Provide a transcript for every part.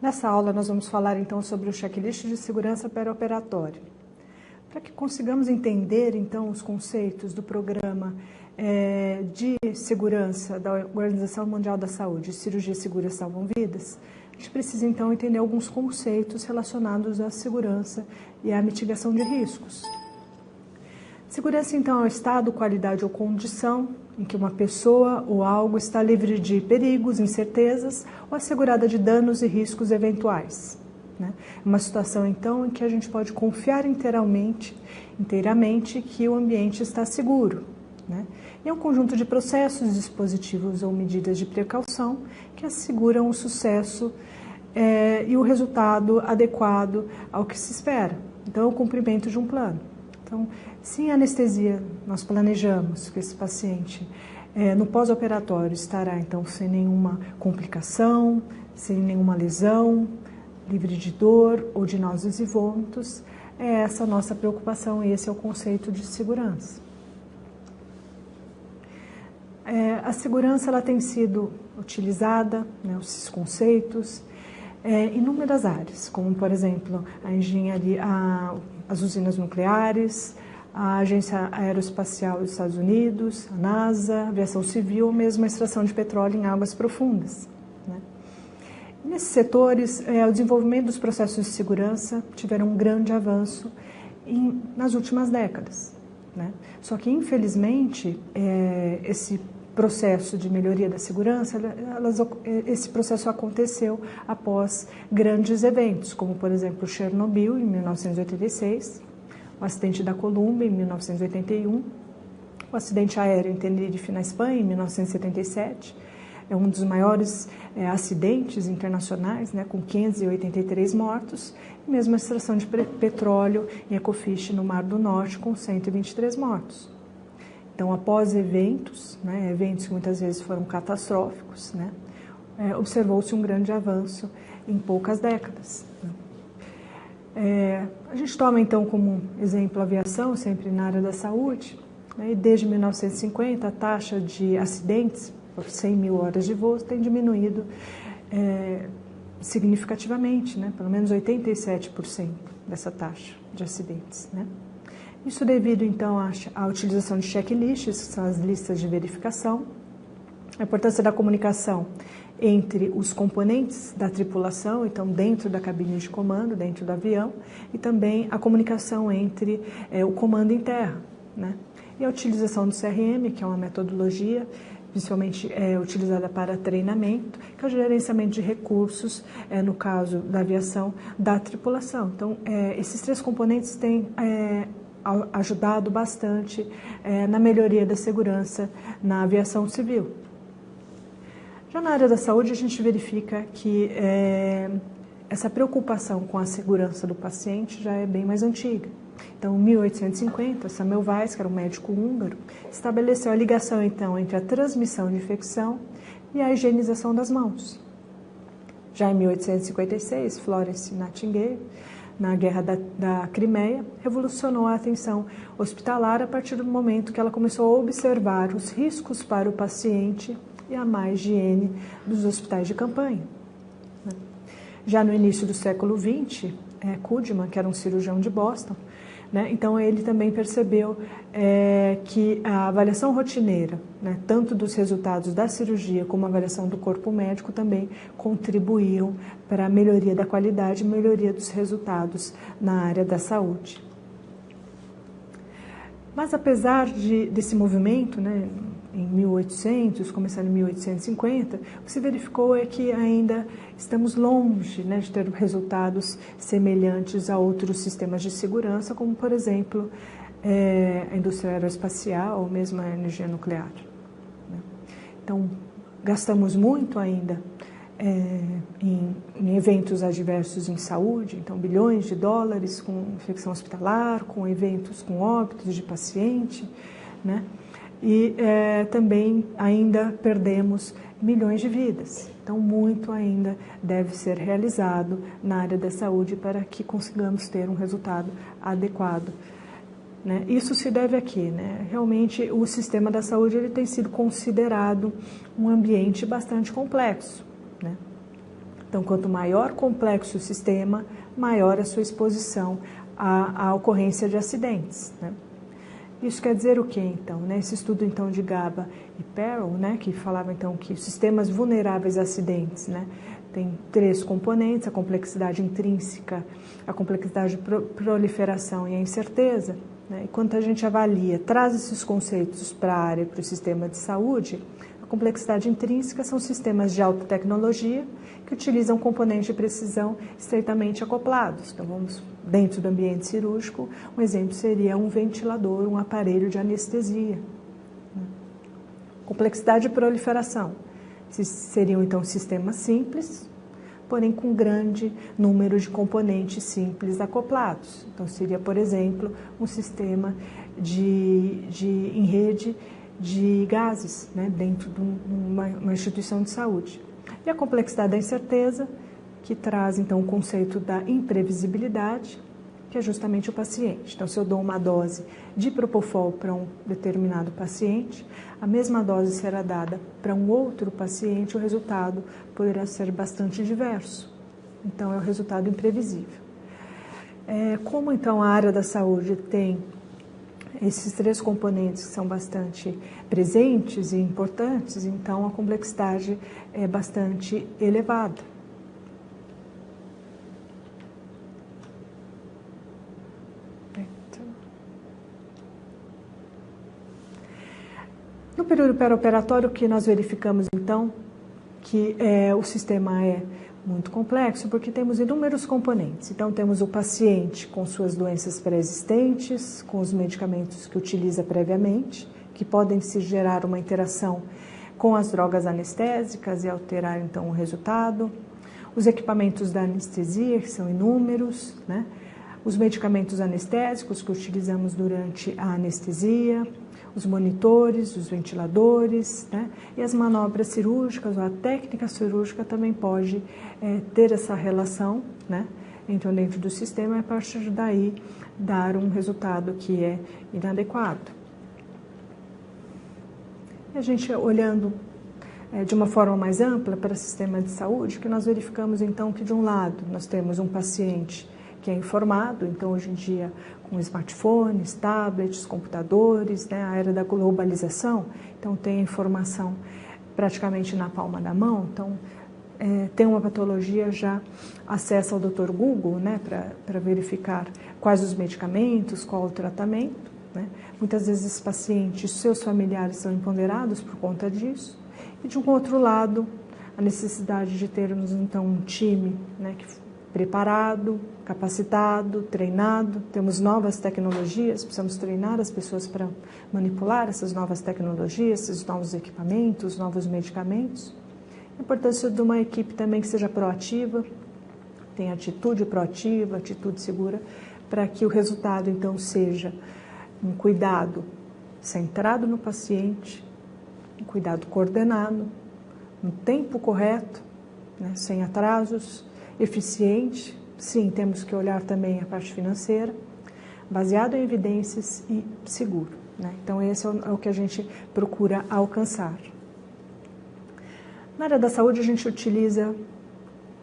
Nessa aula nós vamos falar então sobre o checklist de segurança perioperatória. Para que consigamos entender então os conceitos do programa de segurança da Organização Mundial da Saúde, Cirurgia Segura Salvam Vidas, a gente precisa então entender alguns conceitos relacionados à segurança e à mitigação de riscos. Segurança então é o estado, qualidade ou condição em que uma pessoa ou algo está livre de perigos, incertezas ou assegurada de danos e riscos eventuais. Uma situação então em que a gente pode confiar inteiramente que o ambiente está seguro. E é um conjunto de processos, dispositivos ou medidas de precaução que asseguram o sucesso e o resultado adequado ao que se espera. Então, é o cumprimento de um plano. Então, se em anestesia nós planejamos que esse paciente no pós-operatório estará então sem nenhuma complicação, sem nenhuma lesão, livre de dor ou de náuseas e vômitos, é essa a nossa preocupação e esse é o conceito de segurança. A segurança ela tem sido utilizada, esses conceitos, em inúmeras áreas, como por exemplo a engenharia, as usinas nucleares, a Agência Aeroespacial dos Estados Unidos, a NASA, a aviação civil, ou mesmo a extração de petróleo em águas profundas. Nesses setores, o desenvolvimento dos processos de segurança tiveram um grande avanço nas últimas décadas. Só que, infelizmente, esse processo de melhoria da segurança, esse processo aconteceu após grandes eventos, como, por exemplo, Chernobyl, em 1986, o acidente da Colômbia, em 1981, o acidente aéreo em Tenerife, na Espanha, em 1977, é um dos maiores acidentes internacionais, com 583 mortos, e mesmo a extração de petróleo em Ekofisk, no Mar do Norte, com 123 mortos. Então, após eventos que muitas vezes foram catastróficos, observou-se um grande avanço em poucas décadas. A gente toma, então, como exemplo a aviação, sempre na área da saúde, e desde 1950 a taxa de acidentes por 100 mil horas de voo tem diminuído significativamente, pelo menos 87% dessa taxa de acidentes. Isso devido, então, à utilização de checklists, que são as listas de verificação, a importância da comunicação entre os componentes da tripulação, então dentro da cabine de comando, dentro do avião, e também a comunicação entre o comando em terra. E a utilização do CRM, que é uma metodologia principalmente utilizada para treinamento, que é o gerenciamento de recursos, no caso da aviação, da tripulação. Então, esses três componentes têm ajudado bastante na melhoria da segurança na aviação civil. Já na área da saúde, a gente verifica que essa preocupação com a segurança do paciente já é bem mais antiga. Então, em 1850, Samuel Weiss, que era um médico húngaro, estabeleceu a ligação, então, entre a transmissão de infecção e a higienização das mãos. Já em 1856, Florence Nightingale, na Guerra da Crimeia, revolucionou a atenção hospitalar a partir do momento que ela começou a observar os riscos para o paciente e a má higiene dos hospitais de campanha. Já no início do século XX, Koopman, que era um cirurgião de Boston, então ele também percebeu que a avaliação rotineira, tanto dos resultados da cirurgia como a avaliação do corpo médico também contribuíam para a melhoria da qualidade e melhoria dos resultados na área da saúde. Mas apesar desse movimento, em 1800, começando em 1850, o que se verificou é que ainda estamos longe de ter resultados semelhantes a outros sistemas de segurança, como, por exemplo, a indústria aeroespacial ou mesmo a energia nuclear. Então, gastamos muito ainda em eventos adversos em saúde, então bilhões de dólares com infecção hospitalar, com eventos com óbitos de paciente, e também ainda perdemos milhões de vidas. Então, muito ainda deve ser realizado na área da saúde para que consigamos ter um resultado adequado. Isso se deve aqui. Realmente, o sistema da saúde ele tem sido considerado um ambiente bastante complexo. Então, quanto maior complexo o sistema, maior a sua exposição à ocorrência de acidentes, né? Isso quer dizer o quê, então? Né? Esse estudo, então, de GABA e Perel, né, que falava, então, que os sistemas vulneráveis a acidentes, né, tem 3 componentes: a complexidade intrínseca, a complexidade de proliferação e a incerteza. Né? E quando a gente avalia, traz esses conceitos para a área, para o sistema de saúde, a complexidade intrínseca são sistemas de alta tecnologia que utilizam componentes de precisão estreitamente acoplados. Então, vamos, dentro do ambiente cirúrgico, um exemplo seria um ventilador, um aparelho de anestesia. Complexidade de proliferação. Seriam, então, sistemas simples, porém com grande número de componentes simples acoplados. Então, seria, por exemplo, um sistema em rede de gases, né, dentro de uma instituição de saúde. E a complexidade da incerteza, que traz, então, o conceito da imprevisibilidade, que é justamente o paciente. Então, se eu dou uma dose de Propofol para um determinado paciente, a mesma dose será dada para um outro paciente, o resultado poderá ser bastante diverso. Então, é o resultado imprevisível. Como, então, a área da saúde tem esses 3 componentes que são bastante presentes e importantes, então a complexidade é bastante elevada. No período pré-operatório, o que nós verificamos, então, que o sistema é muito complexo, porque temos inúmeros componentes. Então, temos o paciente com suas doenças pré-existentes, com os medicamentos que utiliza previamente, que podem se gerar uma interação com as drogas anestésicas e alterar, então, o resultado. Os equipamentos da anestesia, que são inúmeros, né? Os medicamentos anestésicos que utilizamos durante a anestesia, os monitores, os ventiladores, né? E as manobras cirúrgicas, ou a técnica cirúrgica também pode ter essa relação, né? Então, dentro do sistema, e a partir daí dar um resultado que é inadequado. E a gente olhando de uma forma mais ampla para o sistema de saúde, que nós verificamos então que de um lado nós temos um paciente que é informado, então hoje em dia com smartphones, tablets, computadores, né, a era da globalização, então tem a informação praticamente na palma da mão, então tem uma patologia, já acessa ao Dr. Google, né, para verificar quais os medicamentos, qual o tratamento, né? Muitas vezes esses pacientes, seus familiares são empoderados por conta disso, e de um outro lado, a necessidade de termos então um time, né, preparado, capacitado, treinado. Temos novas tecnologias, precisamos treinar as pessoas para manipular essas novas tecnologias, esses novos equipamentos, novos medicamentos. A importância de uma equipe também que seja proativa, tenha atitude proativa, atitude segura, para que o resultado então seja um cuidado centrado no paciente, um cuidado coordenado, no tempo correto, né, sem atrasos, eficiente. Sim, temos que olhar também a parte financeira, baseado em evidências e seguro, né? Então, esse é o que a gente procura alcançar. Na área da saúde, a gente utiliza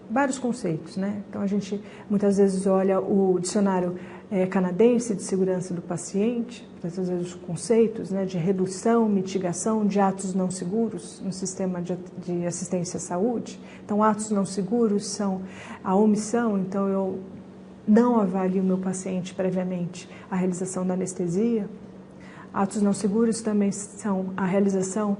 vários conceitos, né? Então, a gente muitas vezes olha o dicionário canadense de segurança do paciente, muitas vezes os conceitos, né, de redução, mitigação de atos não seguros no sistema de assistência à saúde. Então, atos não seguros são a omissão, então eu não avalio o meu paciente previamente a realização da anestesia. Atos não seguros também são a realização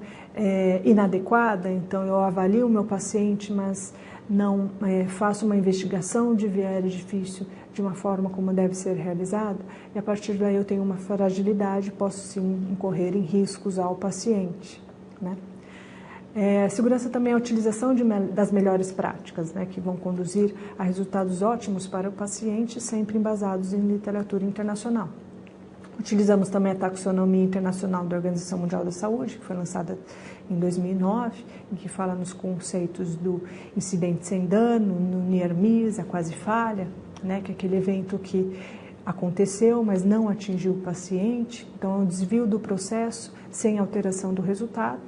inadequada, então eu avalio o meu paciente, mas não faço uma investigação de viés difícil de uma forma como deve ser realizada, e a partir daí eu tenho uma fragilidade, posso sim incorrer em riscos ao paciente, né? Segurança também é a utilização das melhores práticas, né, que vão conduzir a resultados ótimos para o paciente, sempre embasados em literatura internacional. Utilizamos também a taxonomia internacional da Organização Mundial da Saúde, que foi lançada em 2009, em que fala nos conceitos do incidente sem dano, no near miss, a quase falha, né, que é aquele evento que aconteceu, mas não atingiu o paciente. Então, é um desvio do processo sem alteração do resultado.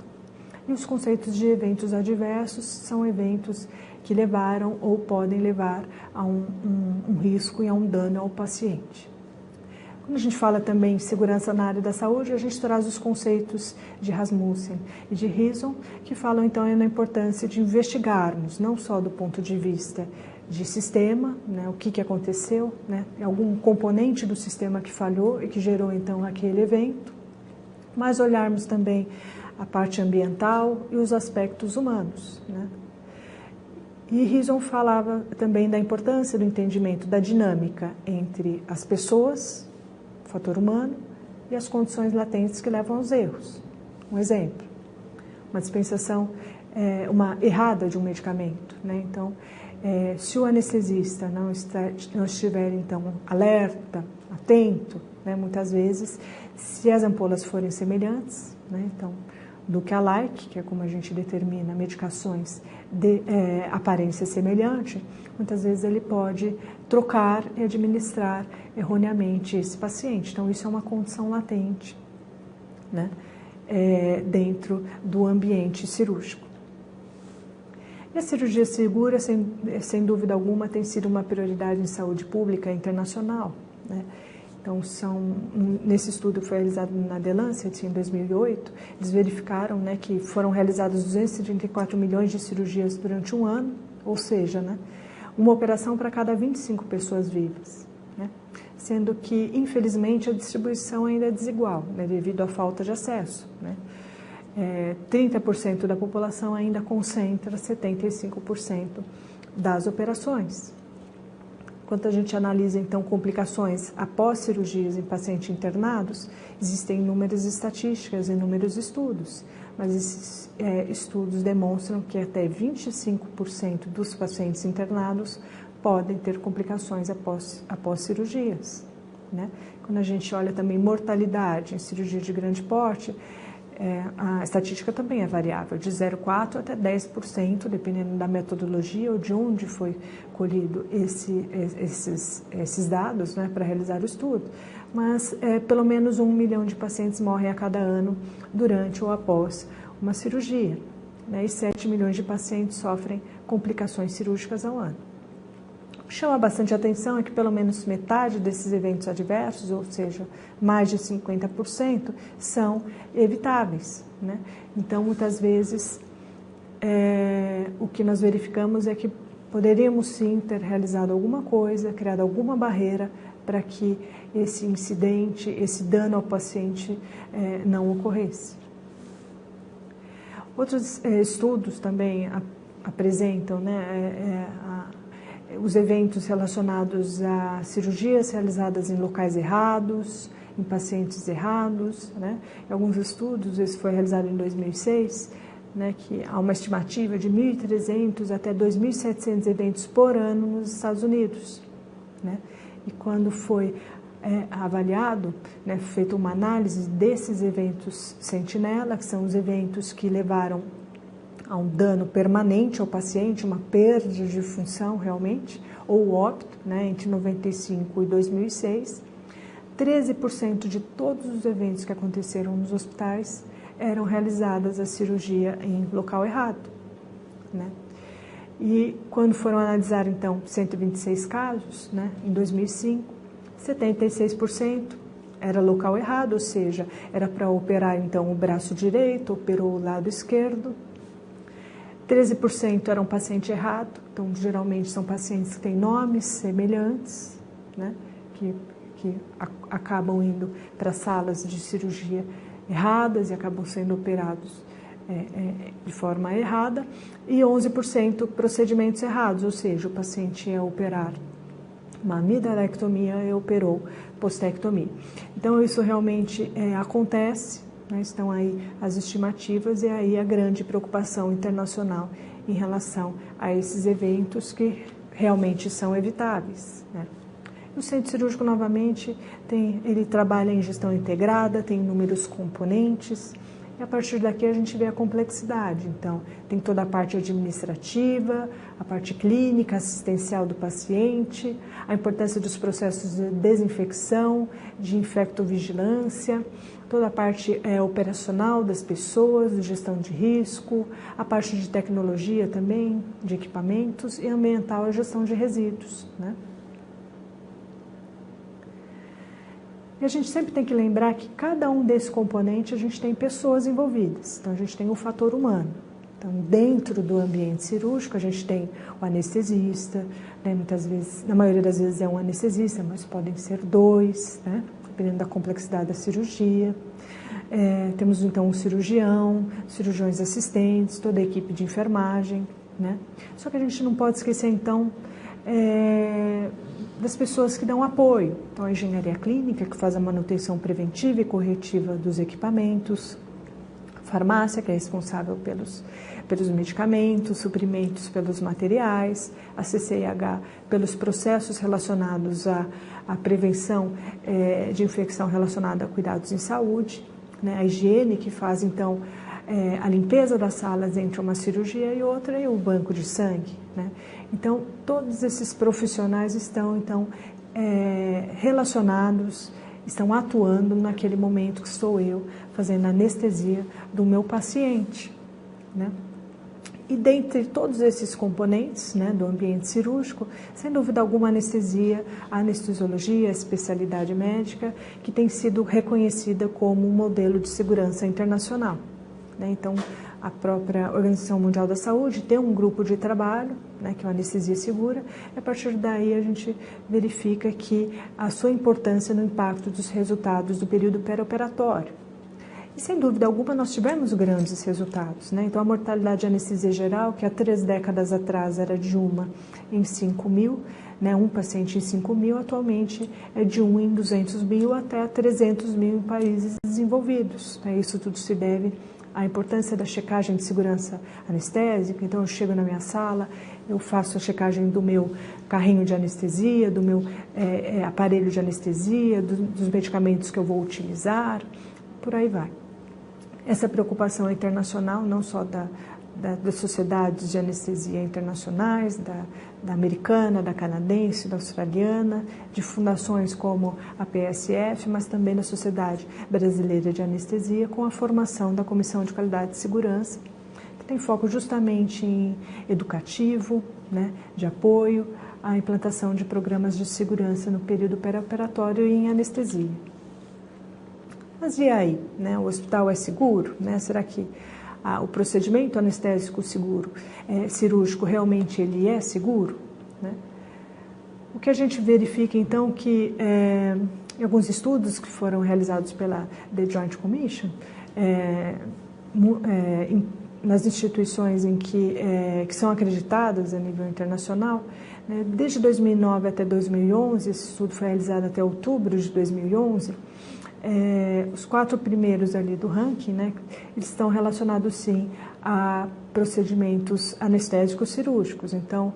E os conceitos de eventos adversos são eventos que levaram ou podem levar a um risco e a um dano ao paciente. Quando a gente fala também em segurança na área da saúde, a gente traz os conceitos de Rasmussen e de Rison, que falam então na importância de investigarmos, não só do ponto de vista de sistema, né, o que aconteceu, né, algum componente do sistema que falhou e que gerou então aquele evento, mas olharmos também a parte ambiental e os aspectos humanos, né. E Rison falava também da importância do entendimento da dinâmica entre as pessoas, o fator humano, e as condições latentes que levam aos erros. Um exemplo, uma dispensação errada de um medicamento, né? Então, se o anestesista não estiver então alerta, atento, né, muitas vezes, se as ampolas forem semelhantes, né, então look-alike, que é como a gente determina medicações de aparência semelhante, muitas vezes ele pode trocar e administrar erroneamente esse paciente. Então, isso é uma condição latente, né, dentro do ambiente cirúrgico. E a cirurgia segura, sem dúvida alguma, tem sido uma prioridade em saúde pública internacional, né? Então, nesse estudo que foi realizado na The Lancet, em 2008, eles verificaram, né, que foram realizadas 234 milhões de cirurgias durante um ano, ou seja, né, uma operação para cada 25 pessoas vivas, né, sendo que, infelizmente, a distribuição ainda é desigual, né, devido à falta de acesso, né. 30% da população ainda concentra 75% das operações. Quando a gente analisa, então, complicações após cirurgias em pacientes internados, existem inúmeras estatísticas, inúmeros estudos, mas esses estudos demonstram que até 25% dos pacientes internados podem ter complicações após cirurgias, né? Quando a gente olha também mortalidade em cirurgia de grande porte, a estatística também é variável, de 0,4% até 10%, dependendo da metodologia ou de onde foi colhido esses dados, né, para realizar o estudo. Mas pelo menos 1 milhão de pacientes morrem a cada ano durante ou após uma cirurgia, né, e 7 milhões de pacientes sofrem complicações cirúrgicas ao ano. O que chama bastante atenção é que pelo menos metade desses eventos adversos, ou seja, mais de 50%, são evitáveis, né? Então, muitas vezes, o que nós verificamos é que poderíamos sim ter realizado alguma coisa, criado alguma barreira para que esse incidente, esse dano ao paciente não ocorresse. Outros estudos também apresentam, né, os eventos relacionados a cirurgias realizadas em locais errados, em pacientes errados, né? Em alguns estudos, esse foi realizado em 2006, né, que há uma estimativa de 1.300 até 2.700 eventos por ano nos Estados Unidos, né? E quando foi avaliado, né, feita uma análise desses eventos sentinela, que são os eventos que levaram a um dano permanente ao paciente, uma perda de função realmente, ou óbito, né, entre 95 e 2006, 13% de todos os eventos que aconteceram nos hospitais eram realizadas a cirurgia em local errado, né? E quando foram analisar, então, 126 casos, né, em 2005, 76% era local errado, ou seja, era para operar, então, o braço direito, operou o lado esquerdo. 13% eram paciente errado, então geralmente são pacientes que têm nomes semelhantes, né, que acabam indo para salas de cirurgia erradas e acabam sendo operados de forma errada, e 11% procedimentos errados, ou seja, o paciente ia operar uma amidalectomia e operou postectomia. Então isso realmente acontece. Estão aí as estimativas e aí a grande preocupação internacional em relação a esses eventos que realmente são evitáveis, né? O centro cirúrgico, novamente, ele trabalha em gestão integrada, tem inúmeros componentes, E a partir daqui a gente vê a complexidade. Então, tem toda a parte administrativa, a parte clínica, assistencial do paciente, a importância dos processos de desinfecção, de infectovigilância, toda a parte operacional das pessoas, de gestão de risco, a parte de tecnologia também, de equipamentos, e ambiental, a gestão de resíduos, né? E a gente sempre tem que lembrar que cada um desses componentes a gente tem pessoas envolvidas. Então, a gente tem o fator humano. Então, dentro do ambiente cirúrgico, a gente tem o anestesista, né? Muitas vezes, na maioria das vezes é um anestesista, mas podem ser dois, né? Dependendo da complexidade da cirurgia. Temos, então, um cirurgião, cirurgiões assistentes, toda a equipe de enfermagem, né? Só que a gente não pode esquecer, então, das pessoas que dão apoio. Então, a engenharia clínica, que faz a manutenção preventiva e corretiva dos equipamentos, farmácia, que é responsável pelos medicamentos, suprimentos pelos materiais, a CCIH pelos processos relacionados à prevenção de infecção relacionada a cuidados em saúde, né? A higiene, que faz, então, a limpeza das salas entre uma cirurgia e outra, e o banco de sangue, né? Então, todos esses profissionais estão, então, relacionados, estão atuando naquele momento que sou eu fazendo a anestesia do meu paciente, né? E dentre todos esses componentes, né, do ambiente cirúrgico, sem dúvida alguma, a anestesia, a anestesiologia, a especialidade médica, que tem sido reconhecida como um modelo de segurança internacional, né? Então, a própria Organização Mundial da Saúde tem um grupo de trabalho, né, que é a anestesia segura, e a partir daí a gente verifica que a sua importância no impacto dos resultados do período pré-operatório. E, sem dúvida alguma, nós tivemos grandes resultados, né? Então, a mortalidade de anestesia geral, que há 3 décadas atrás era de 1 em 5 mil, né, um paciente em 5 mil, atualmente é de 1 em 200 mil até 300 mil em países desenvolvidos, né? Isso tudo se deve à importância da checagem de segurança anestésica. Então, eu chego na minha sala, eu faço a checagem do meu carrinho de anestesia, do meu aparelho de anestesia, dos medicamentos que eu vou utilizar, por aí vai. Essa preocupação é internacional, não só das sociedades de anestesia internacionais, da americana, da canadense, da australiana, de fundações como a PSF, mas também da Sociedade Brasileira de Anestesia, com a formação da Comissão de Qualidade e Segurança, que tem foco justamente em educativo, né, de apoio à implantação de programas de segurança no período pré-operatório e em anestesia. Mas e aí, né? O hospital é seguro, né? Será que o procedimento anestésico cirúrgico realmente ele é seguro, né? O que a gente verifica, então, que em alguns estudos que foram realizados pela The Joint Commission, nas instituições que são acreditadas a nível internacional, né, desde 2009 até 2011, esse estudo foi realizado até outubro de 2011, os 4 primeiros ali do ranking, né, eles estão relacionados, sim, a procedimentos anestésicos cirúrgicos. Então,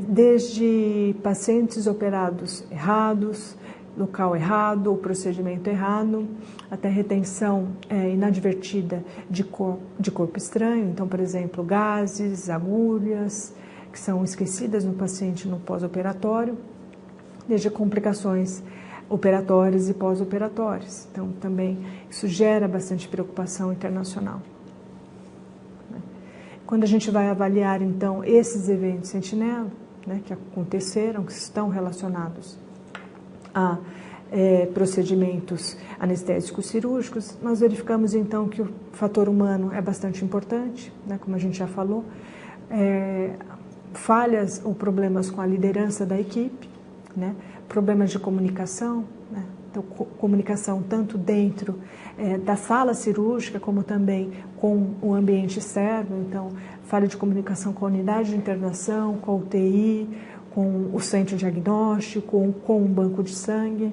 desde pacientes operados errados, local errado ou procedimento errado, até retenção inadvertida de corpo estranho. Então, por exemplo, gases, agulhas, que são esquecidas no paciente no pós-operatório, desde complicações operatórias e pós-operatórias. Então, também isso gera bastante preocupação internacional. Quando a gente vai avaliar, então, esses eventos sentinela, né, que aconteceram, que estão relacionados a procedimentos anestésicos cirúrgicos, nós verificamos, então, que o fator humano é bastante importante, né, como a gente já falou, falhas ou problemas com a liderança da equipe, né, problemas de comunicação, né, então, comunicação tanto dentro da sala cirúrgica, como também com o ambiente externo. Então, falha de comunicação com a unidade de internação, com a UTI, com o centro diagnóstico, com o banco de sangue,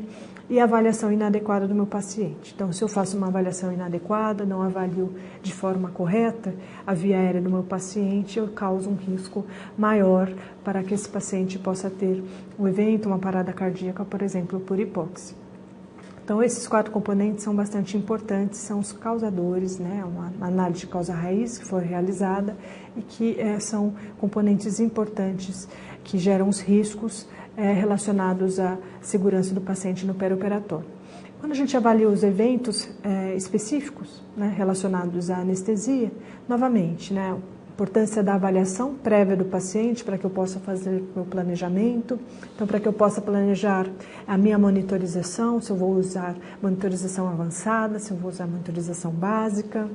e a avaliação inadequada do meu paciente. Então, se eu faço uma avaliação inadequada, não avalio de forma correta a via aérea do meu paciente, eu causo um risco maior para que esse paciente possa ter um evento, uma parada cardíaca, por exemplo, por hipóxia. Então, esses 4 componentes são bastante importantes, são os causadores, né? Uma análise de causa raiz que foi realizada e que são componentes importantes que geram os riscos relacionados à segurança do paciente no perioperatório. Quando a gente avalia os eventos específicos, né, relacionados à anestesia, novamente, né, a importância da avaliação prévia do paciente para que eu possa fazer o meu planejamento. Então, para que eu possa planejar a minha monitorização, se eu vou usar monitorização avançada, se eu vou usar monitorização básica,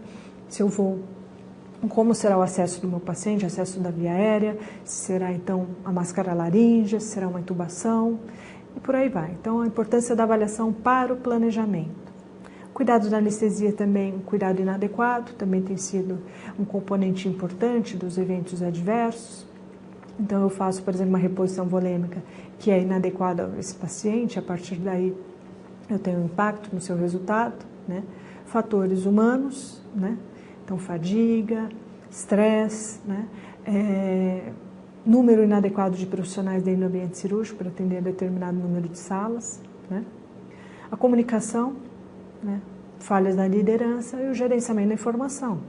como será o acesso do meu paciente, acesso da via aérea, se será então a máscara laríngea, se será uma intubação e por aí vai. Então, a importância da avaliação para o planejamento. Cuidado da anestesia também, um cuidado inadequado, também tem sido um componente importante dos eventos adversos. Então, eu faço, por exemplo, uma reposição volêmica que é inadequada a esse paciente, a partir daí eu tenho um impacto no seu resultado, né? Fatores humanos, né? Então, fadiga, estresse, né? Número inadequado de profissionais dentro do ambiente cirúrgico para atender a determinado número de salas, né? A comunicação, né? Falhas na liderança e o gerenciamento da informação.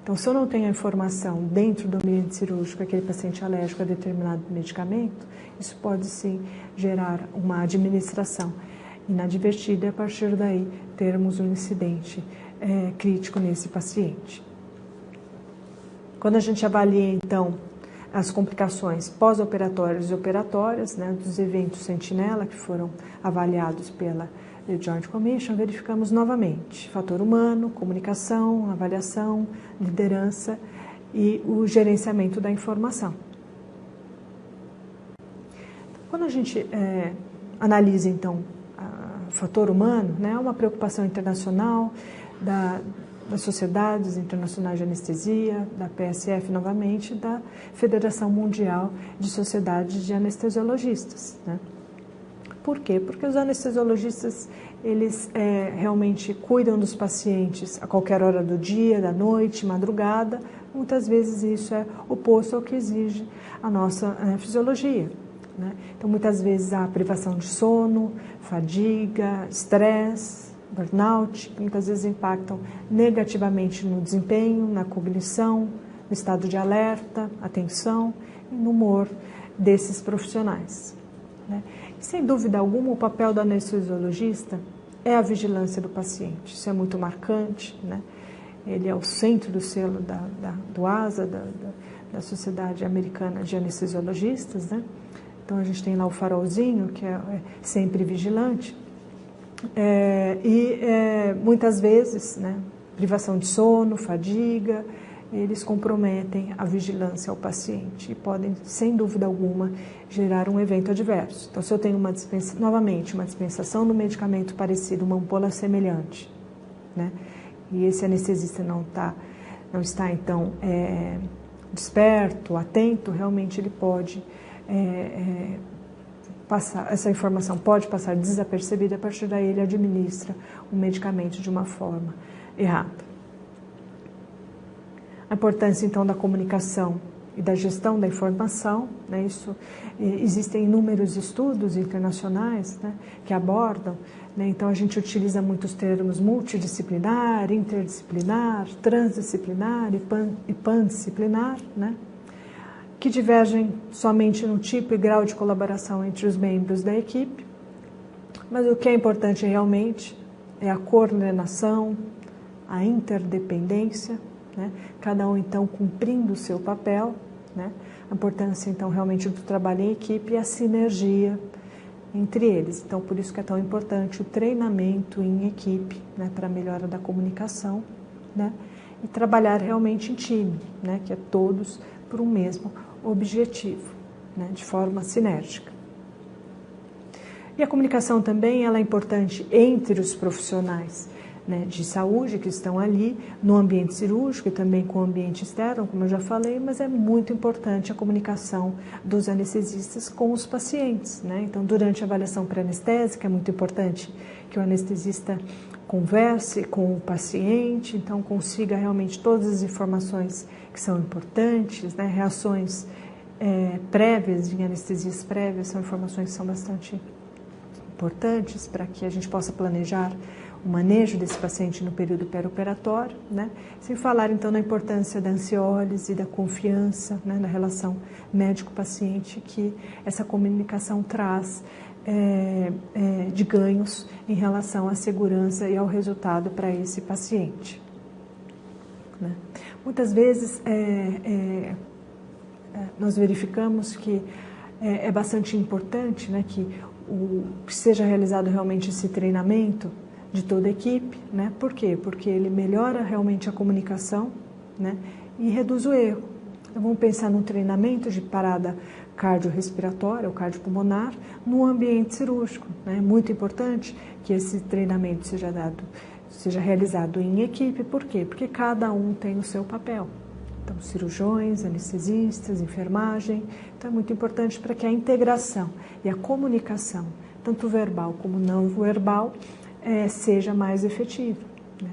Então, se eu não tenho a informação dentro do ambiente cirúrgico, aquele paciente alérgico a determinado medicamento, isso pode sim gerar uma administração inadvertida e a partir daí termos um incidente crítico nesse paciente. Quando a gente avalia então as complicações pós-operatórias e operatórias, né, dos eventos sentinela que foram avaliados pela Joint Commission, verificamos novamente fator humano, comunicação, avaliação, liderança e o gerenciamento da informação. Quando a gente analisa então o fator humano, né, é uma preocupação internacional das sociedades internacionais de anestesia, da PSF novamente, da Federação Mundial de Sociedades de Anestesiologistas, né? Por quê? Porque os anestesiologistas, eles realmente cuidam dos pacientes a qualquer hora do dia, da noite, madrugada. Muitas vezes isso é oposto ao que exige a nossa fisiologia, né? Então, muitas vezes há privação de sono, fadiga, estresse, burnout, que muitas vezes impactam negativamente no desempenho, na cognição, no estado de alerta, atenção e no humor desses profissionais, né? E, sem dúvida alguma, o papel do anestesiologista é a vigilância do paciente. Isso é muito marcante, né? Ele é o centro do selo do ASA, da Sociedade Americana de Anestesiologistas, né? Então, a gente tem lá o farolzinho, que é sempre vigilante. Muitas vezes, né, privação de sono, fadiga, eles comprometem a vigilância ao paciente e podem, sem dúvida alguma, gerar um evento adverso. Então, se eu tenho novamente uma dispensação do medicamento parecido, uma ampola semelhante, né, e esse anestesista não está então desperto, atento, realmente ele pode essa informação pode passar desapercebida, a partir daí ele administra o medicamento de uma forma errada. A importância, então, da comunicação e da gestão da informação, né? Existem inúmeros estudos internacionais, né, que abordam, né? Então, a gente utiliza muitos termos multidisciplinar, interdisciplinar, transdisciplinar e pandisciplinar, né, que divergem somente no tipo e grau de colaboração entre os membros da equipe, mas o que é importante realmente é a coordenação, a interdependência, né? Cada um então cumprindo o seu papel, né? A importância então realmente do trabalho em equipe e a sinergia entre eles. Então, por isso que é tão importante o treinamento em equipe, né, para a melhora da comunicação, né? E trabalhar realmente em time, né, que é todos por um mesmo objetivo, né, de forma sinérgica. E a comunicação também ela é importante entre os profissionais, né, de saúde que estão ali no ambiente cirúrgico e também com o ambiente externo, como eu já falei, mas é muito importante a comunicação dos anestesistas com os pacientes, né? Então, durante a avaliação pré-anestésica é muito importante que o anestesista converse com o paciente, então consiga realmente todas as informações que são importantes, né? Reações prévias, em anestesias prévias, são informações que são bastante importantes para que a gente possa planejar o manejo desse paciente no período pré-operatório, né? Sem falar então na importância da ansiólise, da confiança, né, na relação médico-paciente que essa comunicação traz de ganhos em relação à segurança e ao resultado para esse paciente, né? Muitas vezes nós verificamos que é bastante importante, né, que seja realizado realmente esse treinamento de toda a equipe, né? Por quê? Porque ele melhora realmente a comunicação, né, e reduz o erro. Então, vamos pensar num treinamento de parada cardiorrespiratória ou cardiopulmonar no ambiente cirúrgico, né? É muito importante que esse treinamento seja realizado em equipe. Por quê? Porque cada um tem o seu papel. Então, cirurgiões, anestesistas, enfermagem. Então, é muito importante para que a integração e a comunicação, tanto verbal como não verbal, seja mais efetiva, né?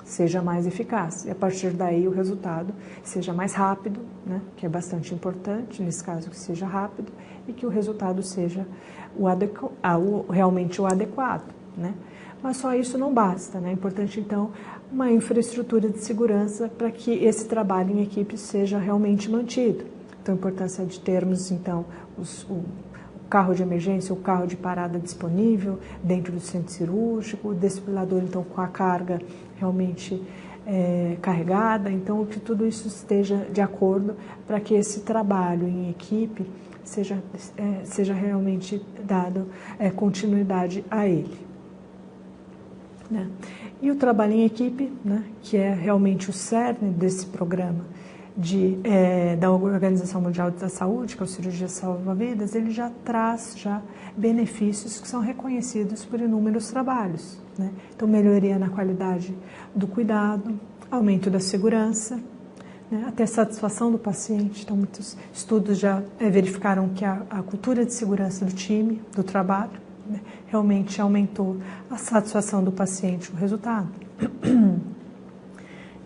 Seja mais eficaz. E a partir daí o resultado seja mais rápido, né? Que é bastante importante, nesse caso que seja rápido, e que o resultado seja realmente o adequado, né? Mas só isso não basta, né? É importante, então, uma infraestrutura de segurança para que esse trabalho em equipe seja realmente mantido. Então, a importância de termos, então, o carro de emergência, o carro de parada disponível dentro do centro cirúrgico, o desfibrilador, então, com a carga realmente carregada. Então, que tudo isso esteja de acordo para que esse trabalho em equipe seja realmente dado continuidade a ele, né? E o trabalho em equipe, né, que é realmente o cerne desse programa da Organização Mundial da Saúde, que é o Cirurgia Salva-Vidas, ele já traz benefícios que são reconhecidos por inúmeros trabalhos, né? Então, melhoria na qualidade do cuidado, aumento da segurança, né, até satisfação do paciente. Então, muitos estudos já verificaram que a cultura de segurança do time, do trabalho, né, realmente aumentou a satisfação do paciente, o resultado.